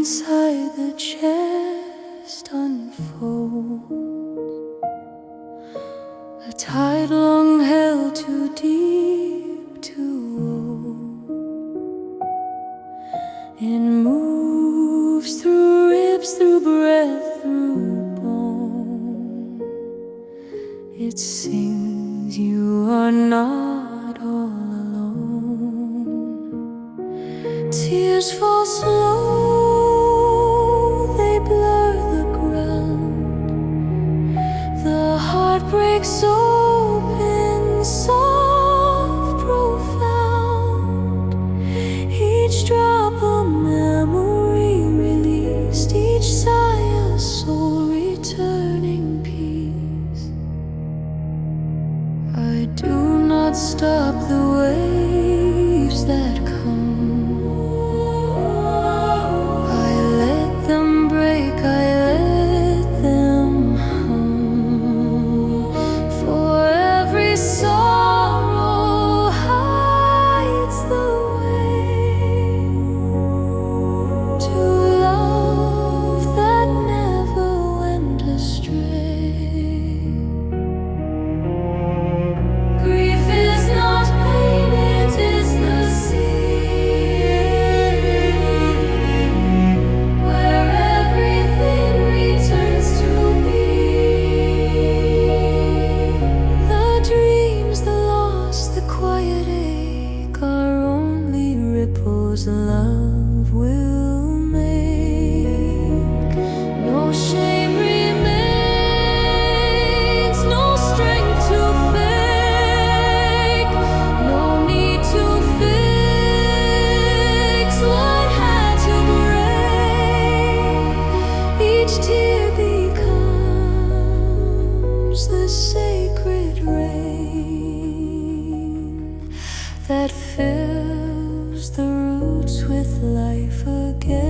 inside the chest unfolds, a tide long held too deep to hold. It moves through ribs, through breath, through bone. It sings, you are not all alone. Tears fall slow, they blur the ground. The heart breaks open, soft, profound. Each drop a memory released, each sigh a soul returning peace. I do not stop the waves that come. I let them break, I let them hum. For every sorrow hides the way to love that never went astray. Grief is not pain, it is the sea, where everything returns to be. The dreams, the loss, the quiet ache are only ripples love will make. No shame remains, no strength to fake, no need to fix what had to break. Each tear becomes the sacred rain that fills the roots with life again.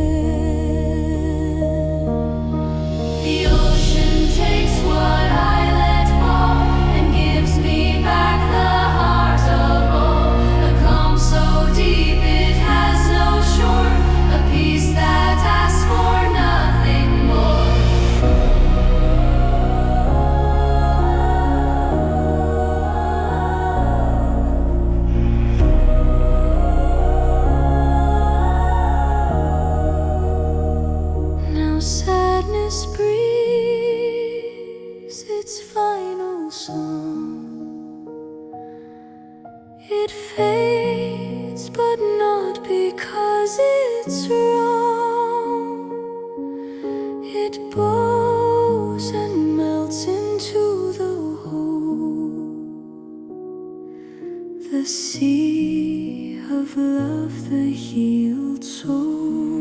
The ocean takes what I let fall and gives me back the heart of all. A calm so deep it has no shore, a peace that asks for nothing more. Now sadness breathes its final song. It fades, but not because it's wrong. It bows and melts into the whole, the sea of love, the healed soul.